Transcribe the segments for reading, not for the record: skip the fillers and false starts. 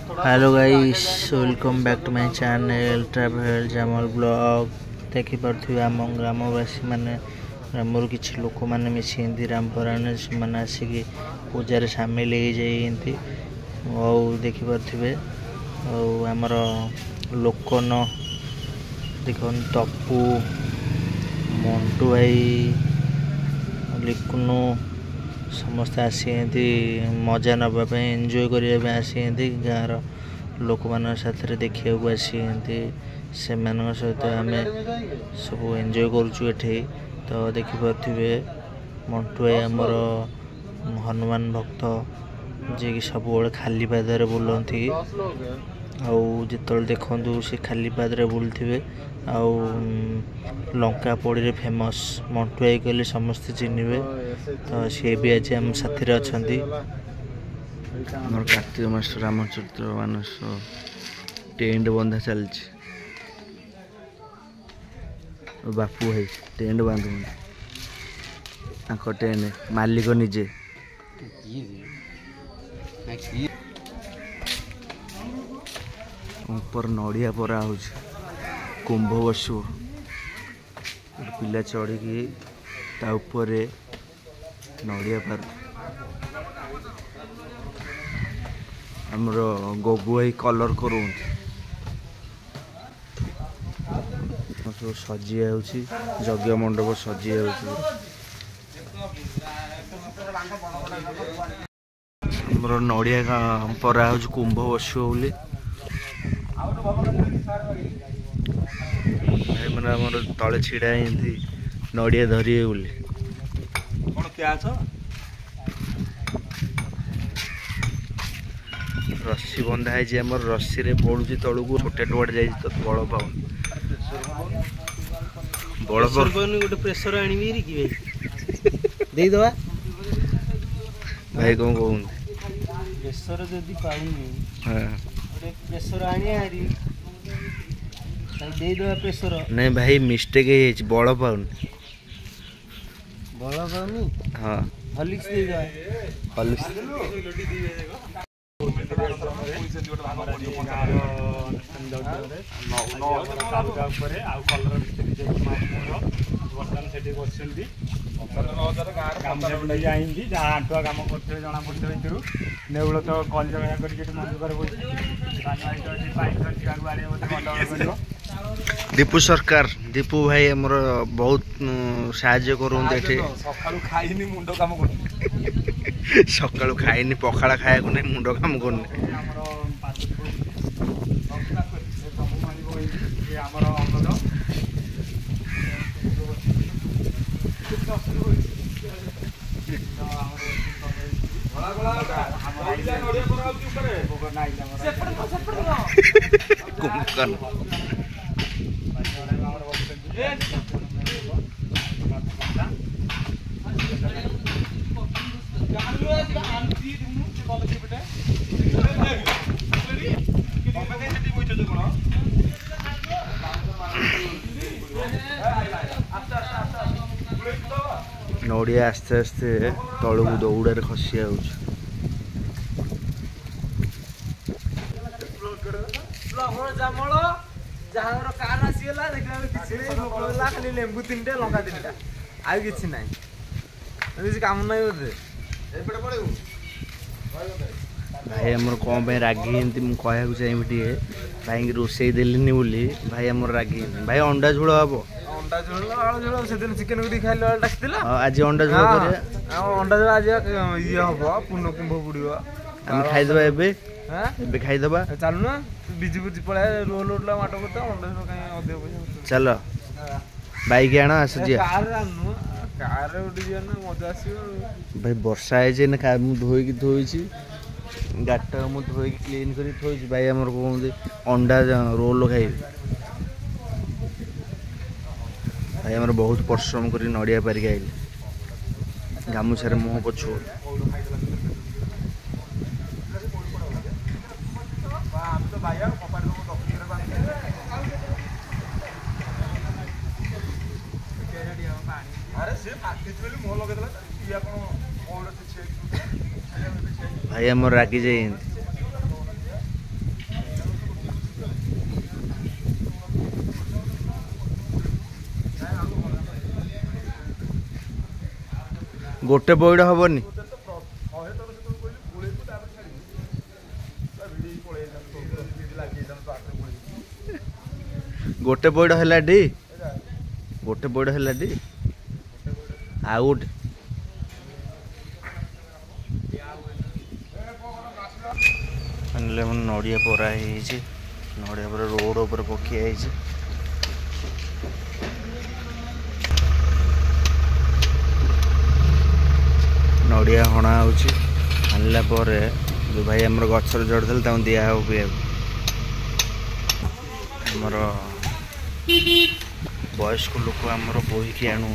Hello guys, welcome back to my channel travel जमल blog. देखि पारथि आम ग्रामवासी माने ग्रामर किछि लोक माने मिसिंती रामपराण से माने आसिकी पूजार सामिल हो जाइंती और देखि पारथिबे और हमर लोकन देखन टप्पू मंटू भाई लिकुनु समस्त आसी मजा नापी एंजॉय करने आसी गाँव लोक मान साथ देखा आसी से सहित आम सब एंजॉय करुचु। तो देखिपे मंटू भाई आमर हनुमान भक्त जी सब खाली पादरे बुलती आउ देखु से खाली पादरे बुलते आउ लंका पोड़ी फेमस मंटू भाई कहले समस्ते चिन्हे। तो सी भी आज आम साथी अच्छा आम कार्तिक मास रामचरित्र मानस टेंट बंधा चलती बापू भाई टेंट बांधु टेंट मालिक निजे ऊपर नड़िया परा हो कुंभ बसु पिला चढ़ी ताऊपर नड़िया पार आमर गगु भाई कलर कर सजी यज्ञ मंडप सजी आमर नड़िया परा हो कुंभ बसु बोली मैंने आमर तले छिड़ा नड़िया धरिए बोली रस्सी बंधा है आम रस्सी रे पड़ुची तलू छोटे टोट जा बड़ पाऊन बड़ गोटे प्रेसर आनी देदवा भाई कौन कहते प्रेसर जदि पाऊनी प्रेसर आनी प्रेसर नहीं भाई मिस्टेक है बड़ पाऊन बड़ पाऊनी हाँ हलिक्स हलिक्स आंटुआ कम करते जना पड़ते नेउल तो कल जगह कर दीपू सरकार दीपू भाई हमर बहुत साहाय्य करूँ खाई मुंड कम कर सकाळु खाइनी पखाड़ा खाया नहीं मुंड काम करनी नड़िया आस्ते आस्ते तलू दौड़े खसी खाली लेंबू 3टा लंका 3टा आ कि ना कम ना भाई आमर कौन रागी कहूँ चाहिए भाई रोसे देनी बोली भाई आम रागी भाई अंडा झोल हम अंडा झोल आलू झोल से दिन चिकेन कर खाइल डाक आज अंडा झोल अंडा झोल आज ये हम पूर्ण कुंभ बुड़ आम खाईदे एबे खाईदे चलुना बिजी बुजी पड़ा रोल उठला माट करता अंडा झोल कहीं अधिक पैसा चल बाइक आण आस कार उठी ना मजा आस भाई वर्षा है धोईकी थोड़ी गाटा मुझे धोईकी क्लीन कर थोड़ी भाई आम कहते अंडा रोल खाई भाई आम बहुत परिश्रम कर नड़िया पारिक आइले गामुछार मुह पछु भाई आम रागी जाए गोटे पइड हबनी गोटे पइड है गोटे पइड है आउ नड़िया परा नड़िया पर रोड ऊपर पकिया नड़िया हणा आणला जो भाई आम गचर जड़े दिया हो आमर वयस्क लोक आमर बोहिकी आणु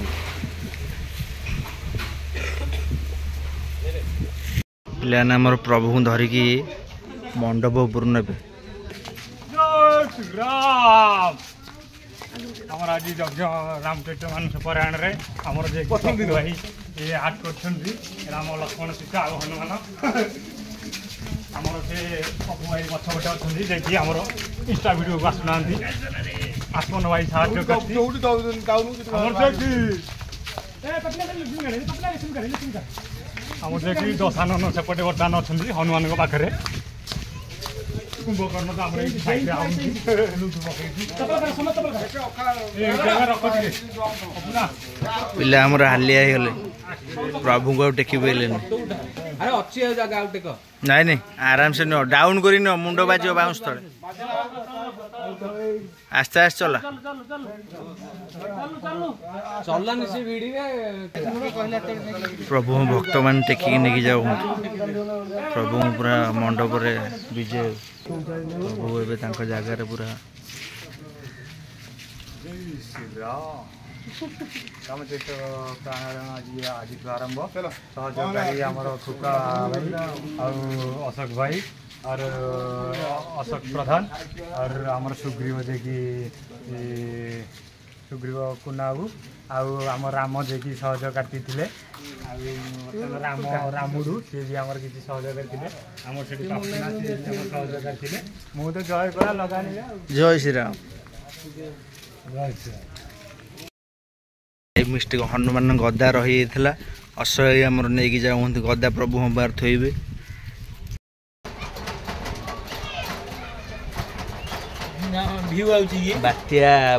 पिलाने आमर प्रभु धरिकी मंडप उपर ने आमर आज यज्ञ रामचरित मानस पारायण रे आमर जे भाई ये आर्ट करछन्ती राम लक्ष्मण सीता और हनुमान आमर से प्रभु भाई पछ पटे अछन्ती जे आमर इंस्टा वीडियो को आसुनांती आसमन भाई साहाय्य करती आमर जे कि दशानन सेपटे वर्तमान अछन्ती हनुमान पाखरे कुंभकर्ण तो आमर साइड पिला आमर हालिया गले प्रभु को टेकी पारे नाई नहीं आराम से नो डाउन करी नो मुंड बाज बाउंस तले आस्ते आस्ते चला प्रभु भक्त मान टेकी नहीं जाऊ प्रभु पूरा मंडप रे विजय प्रभु एवं जगार पूरा रामचरित प्राणायाम आज आरंभ सहयोगी आमर खुका भाई और अशोक भाई और अशोक प्रधान और आमर सुग्रीव जे कि सुग्रीव कुनाबू आम राम जे कि सहयोग करते राम रामुडू सी भी आमर किसी सहयोग करते आम से सहयोग करते मुझे तो जय करा लगानी जय श्री राम जय श्री राम मिस्टेक हनुमान गदा रही असह्य आमर नहीं जाऊँ गदा प्रभु बार थोबे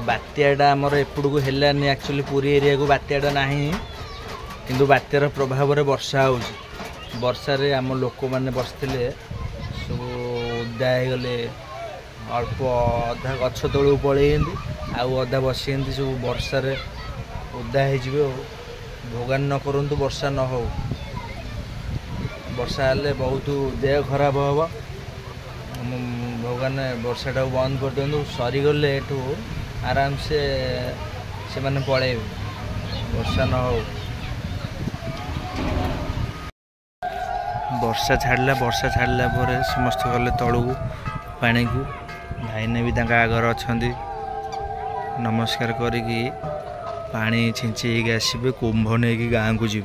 बात्याटा आमर एपड़ू हेलानी एक्चुअली पूरी एरिया को बात्याटा नहीं किंतु बात्यार प्रभाव में वर्षा हो वर्षा आम लोक मैंने बसते सब ओदा गले अल्प अधा गछ तलू पलि आउ अधा बसी सब वर्षा ओदा हो भगवान न करंतु वर्षा न हो वर्षा हेल्ले बहुत देह खराब हम भगवान वर्षाटा बंद कर दिखाँ सरीगले एठू आराम से मैंने पलैबे वर्षा न हो वर्षा छाड़ला पर समस्त गले तलू पानी को भाईने भी आगर अच्छा नमस्कार करी पानी छिंची आसबे कुंभ नहीं गाँव को जी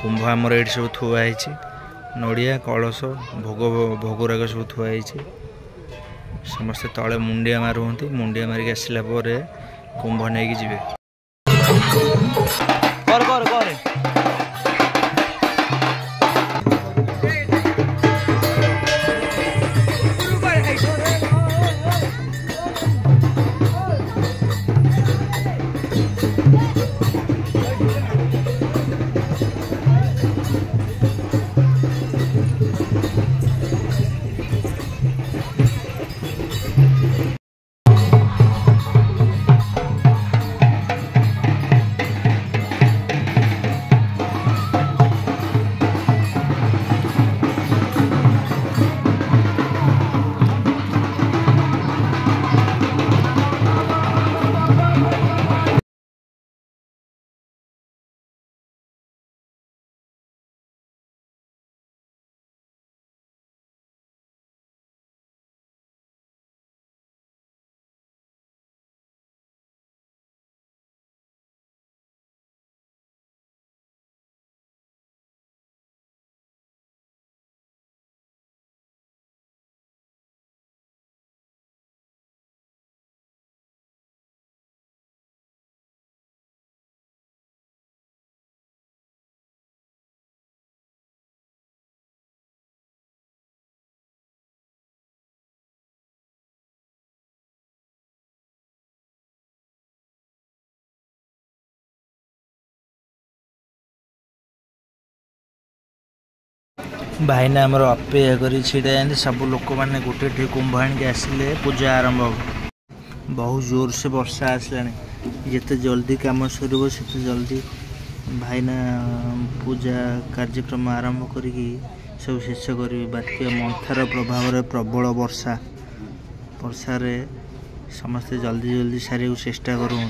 कुंभ आमर ये सब थुआई नड़िया कलश भोगराग सब थुआई समस्ते तले मुंडिया मारुंती मुंडिया मारिक आसला कुंभ नहीं जी भाईना आमर अपेक्षा कर छिड़ा सब लोक मैंने गोटे टे कुंभ आणिक आसिले पूजा आरंभ हो बहुत जोर से वर्षा आसला जिते जल्दी कम सर से जल्दी भाईना पूजा कार्यक्रम आरंभ करी सब शेष कर बात्या मंथार प्रभाव प्रबल वर्षा समस्ते जल्दी जल्दी सारे चेष्टा करूँ